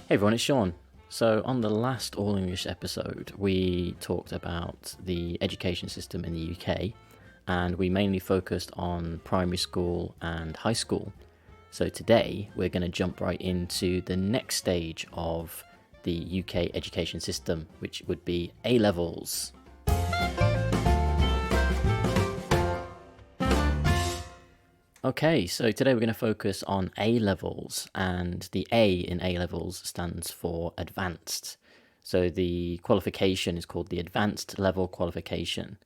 Hey everyone, it's Sean. So on the last All English episode, we talked about the education system in the UK, and we mainly focused on primary school and high school. So today, we're going to jump right into the next stage of the UK education system, which would be A-levels. Okay, so today we're going to focus on A-levels, and the A in A-levels stands for advanced. So the qualification is called the advanced level qualification.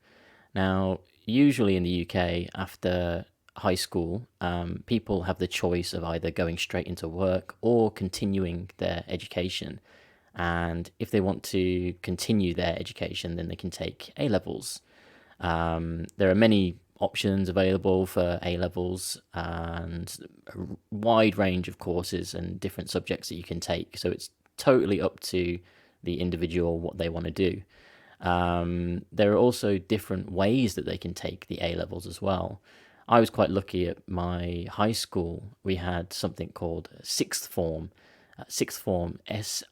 Now, usually in the UK, after high school, people have the choice of either going straight into work or continuing their education. And if they want to continue their education, then they can take A-levels. There are many options available for A-levels and a wide range of courses and different subjects that you can take. So it's totally up to the individual what they want to do. There are also different ways that they can take the A-levels as well. I was quite lucky at my high school. We had something called sixth form, SIXTH,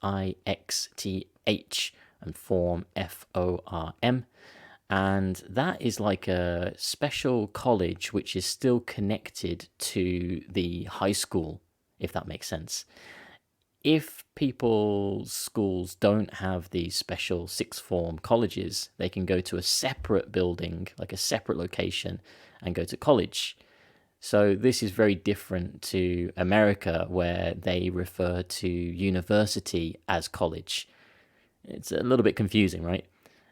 and form FORM. And that is like a special college which is still connected to the high school, if that makes sense. If people's schools don't have these special sixth form colleges, they can go to a separate building, like a separate location, and go to college. So this is very different to America, where they refer to university as college. It's a little bit confusing, right?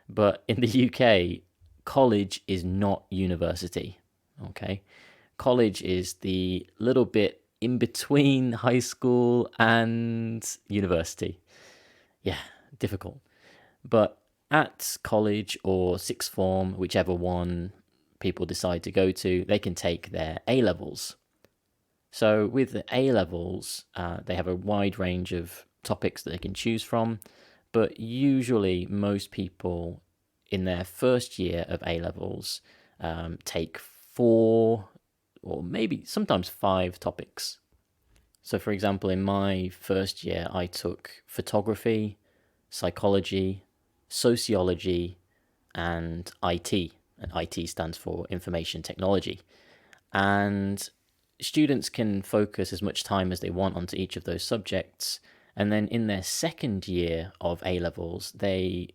But in the UK, college is not university, okay? College is the little bit in between high school and university. Yeah, difficult. But at college or sixth form, whichever one people decide to go to, they can take their A-levels. So with the A-levels, they have a wide range of topics that they can choose from. But usually most people in their first year of A-levels take 4 or maybe sometimes 5 topics. So for example, in my first year, I took photography, psychology, sociology, and IT. And IT stands for information technology. And students can focus as much time as they want onto each of those subjects. And then in their second year of A-levels, they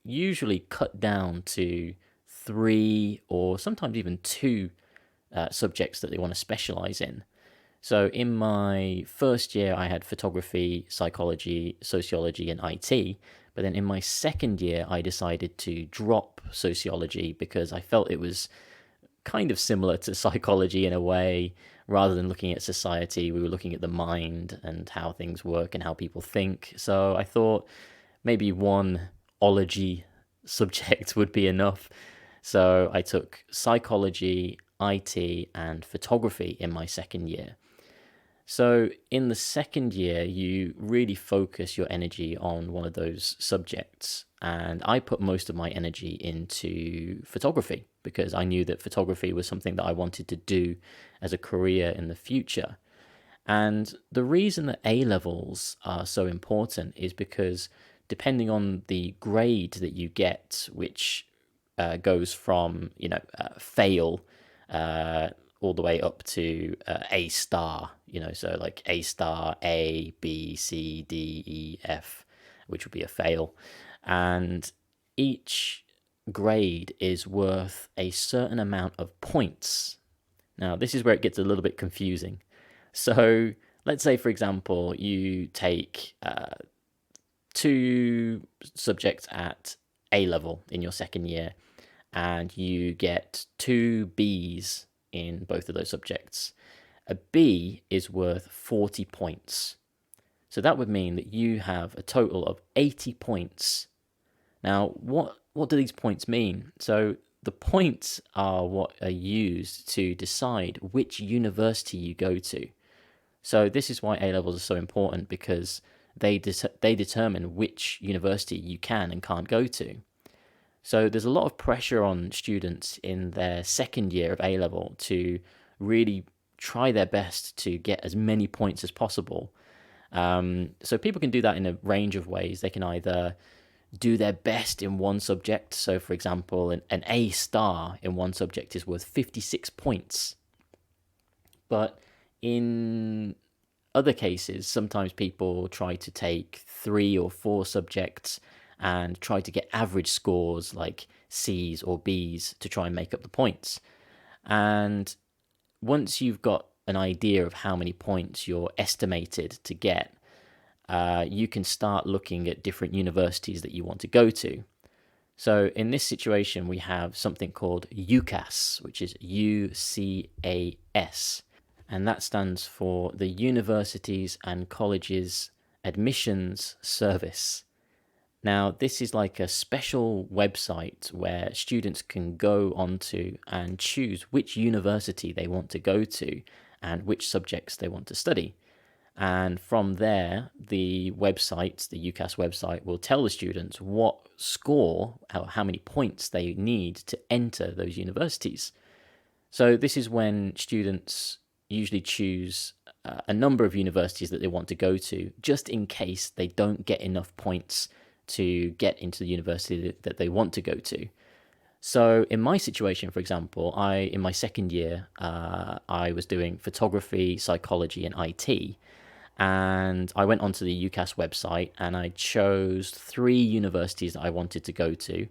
usually cut down to 3 or sometimes even 2 subjects that they want to specialize in. So in my first year, I had photography, psychology, sociology, and IT. But then in my second year, I decided to drop sociology because I felt it was kind of similar to psychology in a way. Rather than looking at society, we were looking at the mind and how things work and how people think. So I thought maybe one ology subject would be enough. So I took psychology, IT, and photography in my second year. So in the second year, you really focus your energy on one of those subjects. And I put most of my energy into photography because I knew that photography was something that I wanted to do as a career in the future. And the reason that A-levels are so important is because depending on the grade that you get, which goes from, fail all the way up to A star, so like A star, A, B, C, D, E, F, which would be a fail. And each grade is worth a certain amount of points. Now, this is where it gets a little bit confusing. So let's say, for example, you take 2 subjects at A level in your second year, and you get 2 Bs in both of those subjects. A B is worth 40 points. So that would mean that you have a total of 80 points. Now, what do these points mean? So the points are what are used to decide which university you go to. So this is why A-levels are so important, because they determine which university you can and can't go to. So there's a lot of pressure on students in their second year of A-level to really try their best to get as many points as possible. So people can do that in a range of ways. They can either do their best in one subject. So, for example, an A star in one subject is worth 56 points. But in other cases, sometimes people try to take 3 or 4 subjects and try to get average scores like C's or B's to try and make up the points. And once you've got an idea of how many points you're estimated to get, you can start looking at different universities that you want to go to. So in this situation, we have something called UCAS, which is UCAS, and that stands for the Universities and Colleges Admissions Service. Now, this is like a special website where students can go onto and choose which university they want to go to and which subjects they want to study. And from there, the website, the UCAS website, will tell the students what score, how many points they need to enter those universities. So this is when students usually choose a number of universities that they want to go to, just in case they don't get enough points to get into the university that they want to go to. So in my situation, for example, in my second year, I was doing photography, psychology, and IT. And I went onto the UCAS website and I chose 3 universities that I wanted to go to.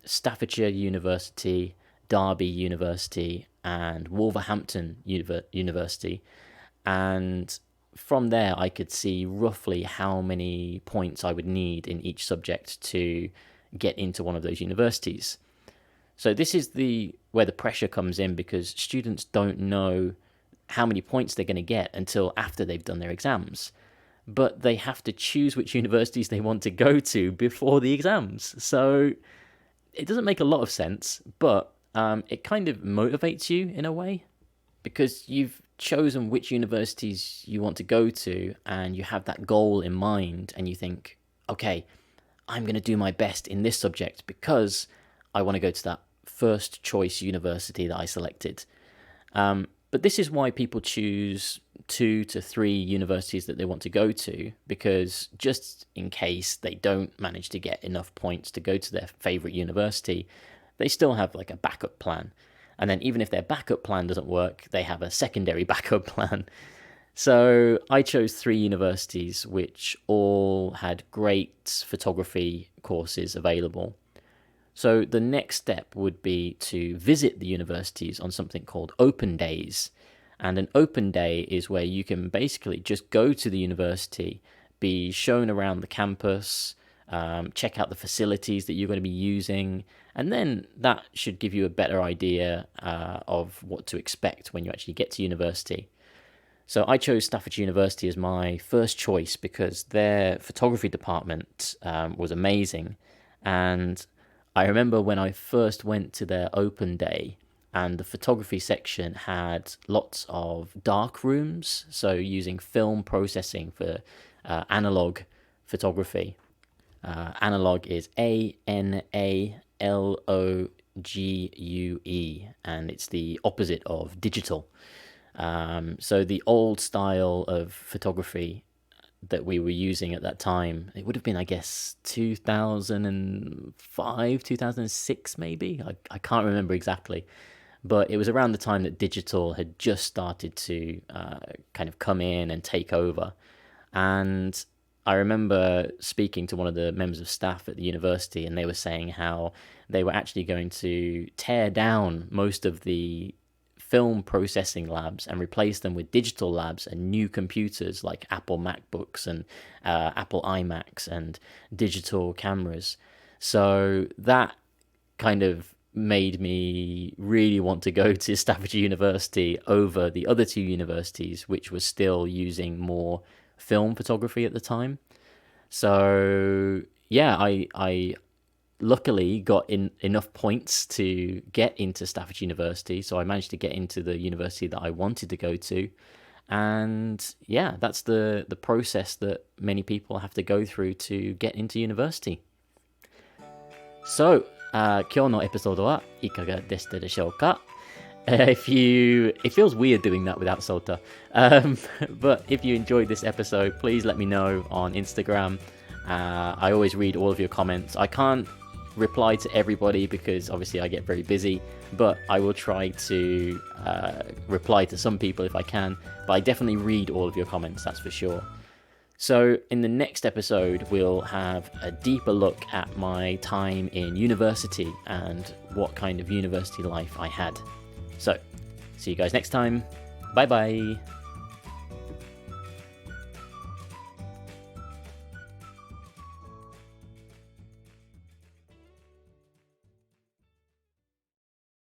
Staffordshire University, Derby University, and Wolverhampton University. And from there, I could see roughly how many points I would need in each subject to get into one of those universities. So this is where the pressure comes in, because students don't know how many points they're going to get until after they've done their exams. But they have to choose which universities they want to go to before the exams. So it doesn't make a lot of sense, but it kind of motivates you in a way, because you've chosen which universities you want to go to and you have that goal in mind, and you think, okay, I'm going to do my best in this subject because I want to go to that first choice university that I selected. But this is why people choose 2 to 3 universities that they want to go to, because just in case they don't manage to get enough points to go to their favorite university, they still have like a backup plan. And then even if their backup plan doesn't work, they have a secondary backup plan. So I chose 3 universities which all had great photography courses available. So the next step would be to visit the universities on something called open days. And an open day is where you can basically just go to the university, be shown around the campus, check out the facilities that you're going to be using, and then that should give you a better idea of what to expect when you actually get to university. So I chose Staffordshire University as my first choice because their photography department was amazing. And I remember when I first went to their open day, and the photography section had lots of dark rooms, so using film processing for analog photography. Analog is ANALOGUE, and it's the opposite of digital. So the old style of photography that we were using at that time, it would have been, I guess, 2005, 2006 maybe? I can't remember exactly. But it was around the time that digital had just started to kind of come in and take over. And I remember speaking to one of the members of staff at the university, and they were saying how they were actually going to tear down most of the film processing labs and replace them with digital labs and new computers like Apple MacBooks and Apple iMacs and digital cameras. So that kind of made me really want to go to Staffordshire University over the other 2 universities, which were still using more film photography at the time. So yeah, I luckily got enough points to get into Staffordshire University, so I managed to get into the university that I wanted to go to. And yeah, that's the process that many people have to go through to get into university. So, 今日のエピソードはいかがでしたでしょうか It feels weird doing that without Sota. But if you enjoyed this episode, please let me know on Instagram. I always read all of your comments. I can't reply to everybody because obviously I get very busy, but I will try to reply to some people if I can. But I definitely read all of your comments, that's for sure. So in the next episode, we'll have a deeper look at my time in university and what kind of university life I had. So, see you guys next time. Bye bye.